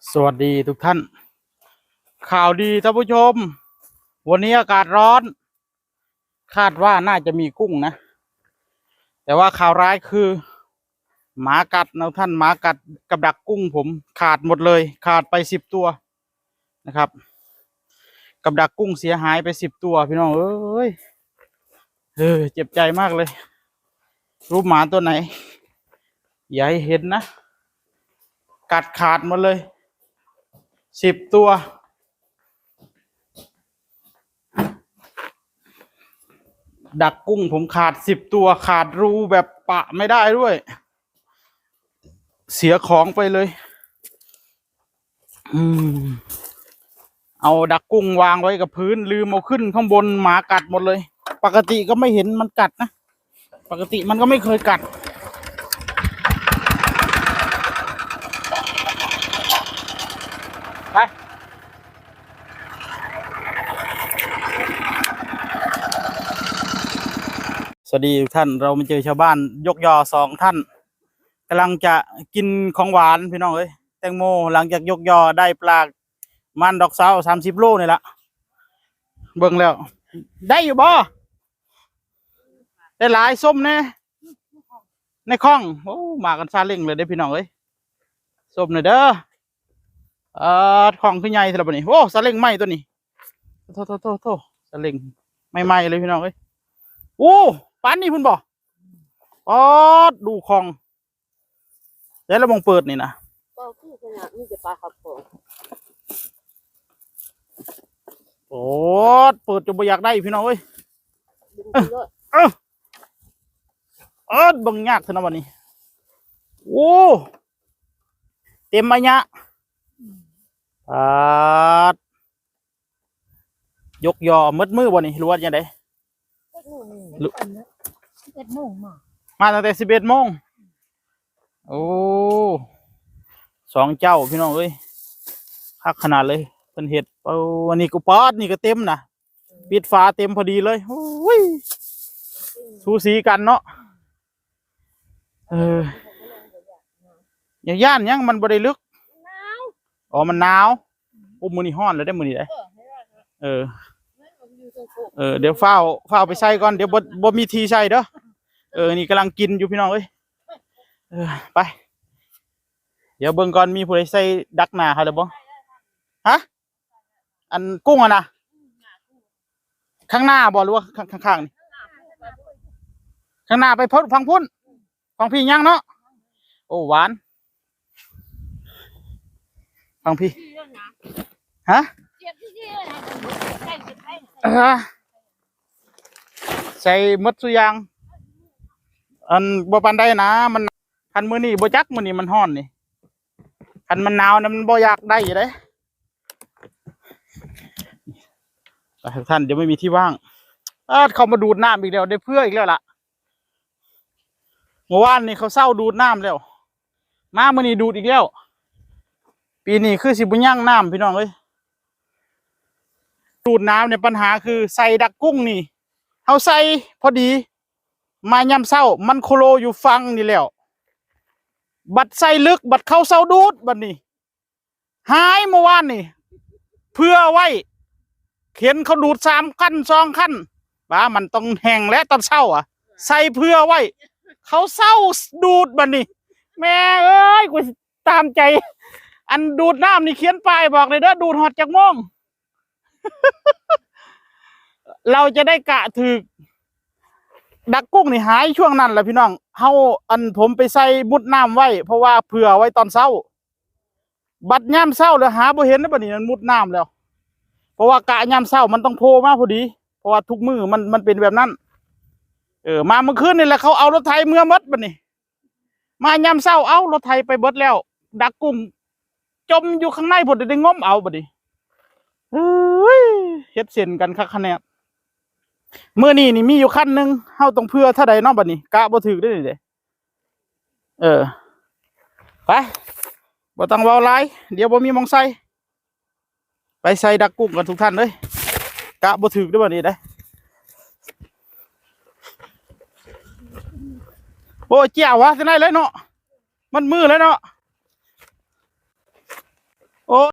สวัสดีทุกท่านข่าวดีท่านผู้ชมวันนี้อากาศร้อนคาดว่าน่าจะมีกุ้งนะแต่ว่าข่าวร้ายคือหมากัดนะท่านหมากัดกับดักกุ้งผมขาดหมดเลยขาดไป10 ตัวนะครับกับดักกุ้งเสียหายไป10 ตัวพี่น้องเอ้ยเจ็บใจมากเลยรูปหมาตัวไหนอย่าให้เห็นนะกัดขาดหมดเลย10 ตัวดักกุ้งผมขาด10 ตัวขาดรูแบบปะไม่ได้ด้วยเสียของไปเลยเอาดักกุ้งวางไว้กับพื้นลืมเอาขึ้นข้างบนหมากัดหมดเลยปกติก็ไม่เห็นมันกัดนะปกติมันก็ไม่เคยกัดไปสวัสดีทุกท่านเรามาเจอชาวบ้านยกยอ2 ท่านกำลังจะกินของหวานพี่น้องเอ้ยแตงโมหลังจากยกยอได้ปลามันดอกสาว30 โลนี่ละเบิ่งแล้วได้อยู่บ่ได้หลายส้มแน่ในคลองโอ้มากันซาเล้งเลยได้พี่น้องเอ้ยส้มหน่อยเด้อคลองขึ้นใหญ่ทีละบัดนี้โอ้ซาเล้งไหมตัวนี้โทซาเล้งไหมเลยพี่น้องเอ้ยโอ้ปานนี้พุ่นบ่ดูคลองแล้วเรามองเปิดนี่นะก็คือขนาดนี้จะปลาครับผมโอ้เปิดจนบ่อยากได้พี่น้องเอ้ยบังยากขนาดวันนี้โอ้เต็มมายะยกยอมืดมือบ่นี่รู้ว่าอย่างไรมาตั้งแต่11 โมงโอ้2 เจ้าพี่น้องเอ้ยคักขนาดเลยเป็นเห็ดวันนี้กูปอดนี่ก็เต็มนะปิดฝาเต็มพอดีเลยโอ้ยสูสีกันเนาะอย่างย่านยังมันบริลึกอ๋อมันหนาวอุ้มมือนี่ห้อนเลยได้มือนี่ได้เดี๋ยวฝ้าไปใส่ก่อนเดี๋ยวบ่มีทีใส่เด้อนี่กำลังกินอยู่พี่น้องเอ้ยไปเดี๋ยวเบิ่งก่อนมีผู้ใดใส่ดักหน้าเขาหรือบ่ฮะอันกุ้งอะนะข้างหน้าบ่หรือว่าข้างๆนี่ข้างหน้าไปพ้นฟังพุ่นฟังพี่ยังเนาะโอ้หวานฟังพี่ฮะใส่มดสุยางอันบ่ปานได้นะมันคันมื้อนี้บ่จักมื้อนี้มันร้อนนี่คันมันหนาวนะมันบ่อยากได้อยู่เด้ทุกท่านเดี๋ยวไม่มีที่ว่างเขามาดูดน้ำอีกแล้วได้เพื่ออีกแล้วล่ะเมื่อวานนี่เขาเศร้าดูดน้ำแล้วมามื้อนี้ดูดอีกแล้วปีนี้คือสิบ่ยั่งน้ำพี่น้องเอ้ยดูดน้ำเนี่ยปัญหาคือใส่ดักกุ้งนี่เขาใส่พอดีมายามเศร้ามันโคโลอยู่ฟังนี่แล้วบัดใส่ลึกบัดเข้าเศร้าดูดบัดนี้หายเมื่อวานนี่เพื่อไว้เข็นเขาดูด3 ขั้น2 ขั้นว่ามันต้องแห้งและตอนเศร้าใส่เพื่อไว้เขาเศร้าดูดบัดนี้แม่เอ้ยกูตามใจอันดูดน้ำนี่เขียนป้ายบอกเลยเด้อดูดหอดจากม่วง เราจะได้กะถึกดักกุ้งนี่หายช่วงนั้นแหละพี่น้องเฮาอันผมไปใส่มุดน้ำไว้เพราะว่าเผื่อไว้ตอนเช้าบัดย่ำเช้าแล้วหาบ่เห็นแล้วบัดนี้มันมุดน้ำแล้วเพราะว่ากะย่ำเช้ามันต้องโผล่มาพอดีเพราะว่าทุกมือมันเป็นแบบนั้นมาเมื่อคืนนี่แหละเขาเอารถไถเมื่อมดบัดนี้มาย่ำเช้าเอารถไถไปเบิดแล้วดักกุ้งจมอยู่ข้างในพอได้งมเอาบัดนี้เฮ็ดเส้นกันคักคะแนนเมื่อนี้นี่มีอยู่ขั้นหนึ่งเฮาต้องเพื่อเท่าใดเนาะบัดนี้กะบ่ถึกได้นี่เด้ไปบ่ต้องเว้าหลายเดี๋ยวบ่มีมองใส่ไปใส่ดักกุ้งกันทุกท่านเลยกะบ่ถึกได้บัดนี้ได้โอ้เจียววะจะได้เลยเนาะมันมือเลยเนาะ